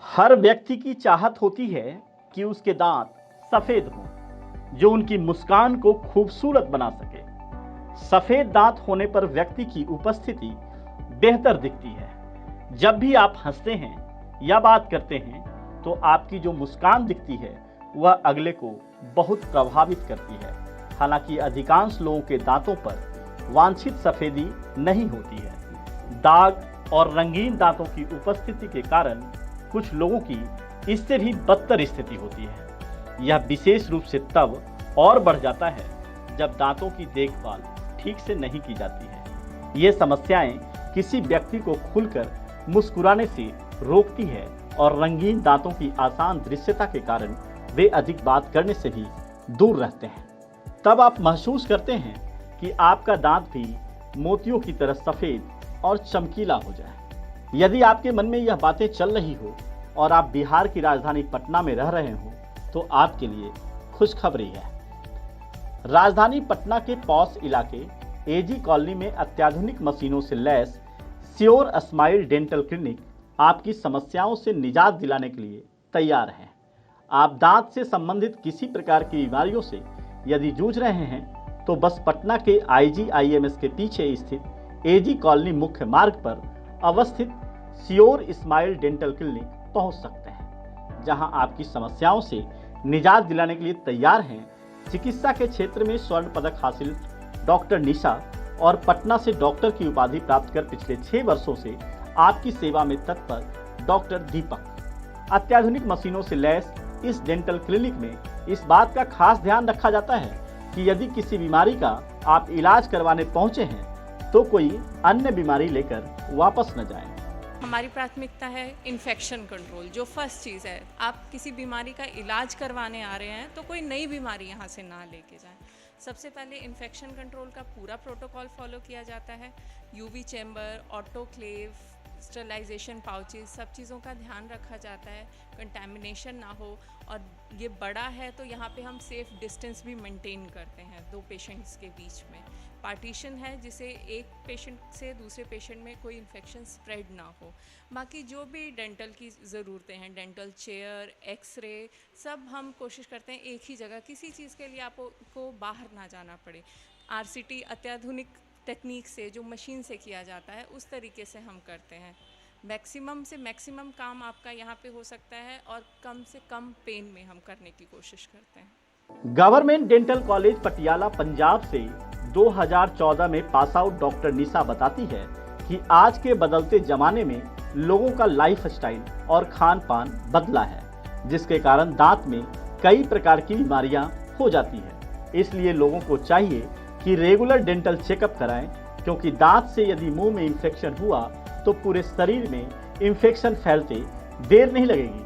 हर व्यक्ति की चाहत होती है कि उसके दांत सफेद हों, जो उनकी मुस्कान को खूबसूरत बना सके। सफेद दांत होने पर व्यक्ति की उपस्थिति बेहतर दिखती है। जब भी आप हंसते हैं या बात करते हैं तो आपकी जो मुस्कान दिखती है वह अगले को बहुत प्रभावित करती है। हालांकि अधिकांश लोगों के दांतों पर वांछित सफेदी नहीं होती है। दाग और रंगीन दांतों की उपस्थिति के कारण कुछ लोगों की इससे भी बदतर स्थिति होती है। यह विशेष रूप से तब और बढ़ जाता है जब दांतों की देखभाल ठीक से नहीं की जाती है। ये समस्याएं किसी व्यक्ति को खुलकर मुस्कुराने से रोकती है और रंगीन दांतों की आसान दृश्यता के कारण वे अधिक बात करने से भी दूर रहते हैं। तब आप महसूस करते हैं कि आपका दांत भी मोतियों की तरह सफेद और चमकीला हो जाए। यदि आपके मन में यह बातें चल रही हो और आप बिहार की राजधानी पटना में रह रहे हो तो आपके लिए खुशखबरी है। राजधानी पटना के पॉश इलाके एजी कॉलोनी में अत्याधुनिक मशीनों से lace sure smile dental clinic आपकी समस्याओं से निजात दिलाने के लिए तैयार है। आप दांत से संबंधित किसी प्रकार की बीमारियों से यदि जूझ रहे हैं तो बस पटना के IGIMS के पीछे स्थित एजी कॉलोनी मुख्य मार्ग पर अवस्थित श्योर स्माइल डेंटल क्लिनिक पहुंच सकते हैं, जहां आपकी समस्याओं से निजात दिलाने के लिए तैयार हैं चिकित्सा के क्षेत्र में स्वर्ण पदक हासिल डॉक्टर निशा और पटना से डॉक्टर की उपाधि प्राप्त कर पिछले 6 वर्षों से आपकी सेवा में तत्पर डॉक्टर दीपक। अत्याधुनिक मशीनों से लैस इस डेंटल क्लिनिक में इस बात का खास ध्यान रखा जाता है कि यदि किसी बीमारी का आप इलाज करवाने पहुंचे हैं तो कोई अन्य बीमारी लेकर वापस न जाएं। हमारी प्राथमिकता है इन्फेक्शन कंट्रोल। जो फर्स्ट चीज़ है, आप किसी बीमारी का इलाज करवाने आ रहे हैं तो कोई नई बीमारी यहाँ से ना लेके जाएं। सबसे पहले इन्फेक्शन कंट्रोल का पूरा प्रोटोकॉल फॉलो किया जाता है। UV chamber, autoclave, sterilization pouches, सब चीज़ों का ध्यान रखा जाता है, कंटैमिनेशन ना हो। और ये बड़ा है तो यहाँ पे हम सेफ डिस्टेंस भी मेंटेन करते हैं 2 पेशेंट्स के बीच में। पार्टीशन है जिसे एक पेशेंट से दूसरे पेशेंट में कोई इन्फेक्शन स्प्रेड ना हो। बाकी जो भी डेंटल की ज़रूरतें हैं, डेंटल चेयर, एक्सरे, सब हम कोशिश करते हैं एक ही जगह, किसी चीज़ के लिए आपको बाहर ना जाना पड़े। RCT अत्याधुनिक टेक्निक से, जो मशीन से किया जाता है, उस तरीके से हम करते हैं। मैक्सिमम से मैक्सिमम काम आपका यहाँ पे हो सकता है और कम से कम पेन में हम करने की कोशिश करते हैं। Government dental college Patiala Punjab से 2014 में पास आउट डॉक्टर निशा बताती है कि आज के बदलते जमाने में लोगों का लाइफ स्टाइल और खान पान बदला है, जिसके कारण दांत में कई प्रकार की बीमारियां हो जाती है। इसलिए लोगों को चाहिए कि रेगुलर डेंटल चेकअप कराएं, क्योंकि दांत से यदि मुंह में इंफेक्शन हुआ तो पूरे शरीर में इंफेक्शन फैलते देर नहीं लगेगी।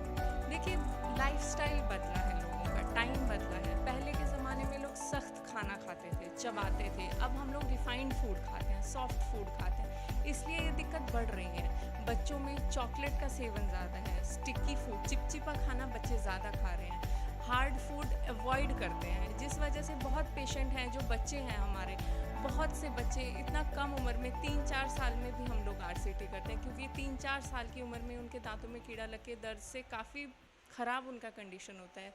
देखिए, लाइफस्टाइल बदला है, लोगों का टाइम बदला है। पहले के ज़माने में लोग सख्त खाना खाते थे, चबाते थे। अब हम लोग रिफाइंड फूड खाते हैं, सॉफ्ट फूड खाते हैं, इसलिए ये दिक्कत बढ़ रही है। बच्चों में चॉकलेट का सेवन ज़्यादा है, स्टिकी फूड, चिपचिपा खाना बच्चे ज़्यादा खा रहे हैं, हार्ड फूड अवॉइड करते हैं, जिस वजह से बहुत पेशेंट हैं, जो बच्चे हैं हमारे, बहुत से बच्चे इतना कम उम्र में 3-4 साल में भी हम लोग RCT करते हैं, क्योंकि 3-4 साल की उम्र में उनके दांतों में कीड़ा लग के दर्द से काफ़ी ख़राब उनका कंडीशन होता है।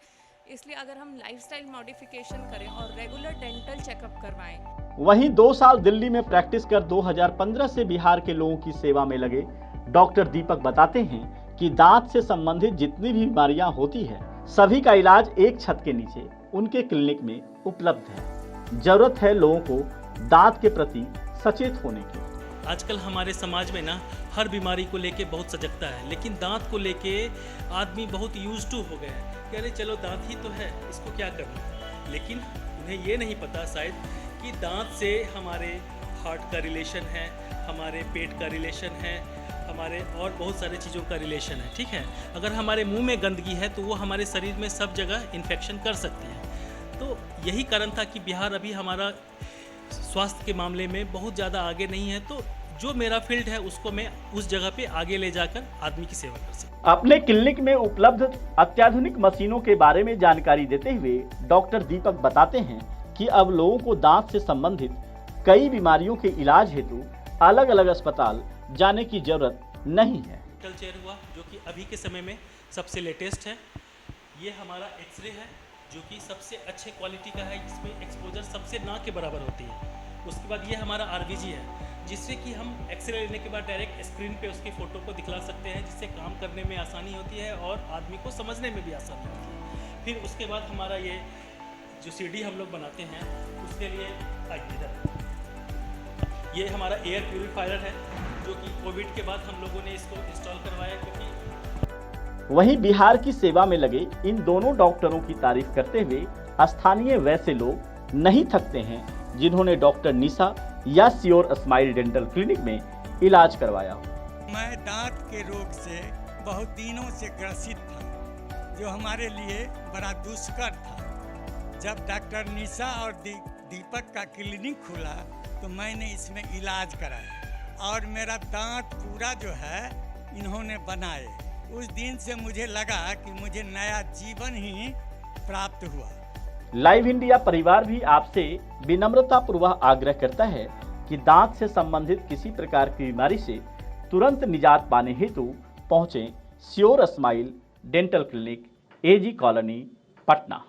इसलिए अगर हम लाइफस्टाइल मॉडिफिकेशन करें और रेगुलर डेंटल चेकअप करवाएं। वहीं 2 साल दिल्ली में प्रैक्टिस कर 2015 से बिहार के लोगों की सेवा में लगे डॉक्टर दीपक बताते हैं कि दांत से संबंधित जितनी भी बीमारियां होती है, सभी का इलाज एक छत के नीचे उनके क्लिनिक में उपलब्ध है। जरूरत है लोगों को दांत के प्रति सचेत होने की। आजकल हमारे समाज में ना हर बीमारी को लेके बहुत सजगता है, लेकिन दांत को लेके आदमी बहुत यूज टू हो गया है कि अरे चलो दांत ही तो है, इसको क्या करना। लेकिन उन्हें ये नहीं पता शायद कि दांत से हमारे हार्ट का रिलेशन है, हमारे पेट का रिलेशन है, हमारे और बहुत सारे चीज़ों का रिलेशन है। ठीक है, अगर हमारे मुंह में गंदगी है तो वो हमारे शरीर में सब जगह इन्फेक्शन कर सकती है। तो यही कारण था कि बिहार अभी हमारा स्वास्थ्य के मामले में बहुत ज़्यादा आगे नहीं है, तो जो मेरा फील्ड है उसको मैं उस जगह पे आगे ले जाकर आदमी की सेवा कर सकूं। अपने क्लिनिक में उपलब्ध अत्याधुनिक मशीनों के बारे में जानकारी देते हुए डॉक्टर दीपक बताते हैं कि अब लोगों को दांत से संबंधित कई बीमारियों के इलाज हेतु अलग अलग अस्पताल जाने की जरूरत नहीं है। ऑप्टिकल चेयर हुआ जो कि अभी के समय में सबसे लेटेस्ट है। ये हमारा एक्सरे है जो कि सबसे अच्छे क्वालिटी का है, इसमें एक्सपोजर सबसे ना के बराबर होती है। उसके बाद ये हमारा आरवीजी है जिससे कि हम एक्सरे लेने के बाद डायरेक्ट स्क्रीन पे उसके फ़ोटो को दिखला सकते हैं, जिससे काम करने में आसानी होती है और आदमी को समझने में भी आसानी होती है। फिर उसके बाद हमारा ये जो सीडी हम लोग बनाते हैं उसके लिए इधर ये हमारा एयर प्यूरीफायर है जो कि कोविड के बाद हम लोगों ने इसको इंस्टॉल करवाया, क्योंकि वहीं बिहार की सेवा में लगे इन दोनों डॉक्टरों की तारीफ करते हुए स्थानीय वैसे लोग नहीं थकते हैं जिन्होंने डॉक्टर निशा या श्योर स्माइल डेंटल क्लिनिक में इलाज करवाया। मैं दांत के रोग से बहुत दिनों से ग्रसित था जो हमारे लिए बड़ा दुष्कर था। जब डॉक्टर निशा और दीपक का क्लिनिक खुला तो मैंने इसमें इलाज कराया और मेरा दांत पूरा जो है इन्होंने बनाए। उस दिन से मुझे लगा कि मुझे नया जीवन ही प्राप्त हुआ। लाइव इंडिया परिवार भी आपसे विनम्रतापूर्वक आग्रह करता है कि दांत से संबंधित किसी प्रकार की बीमारी से तुरंत निजात पाने हेतु पहुंचें श्योर स्माइल डेंटल क्लिनिक, एजी कॉलोनी, पटना।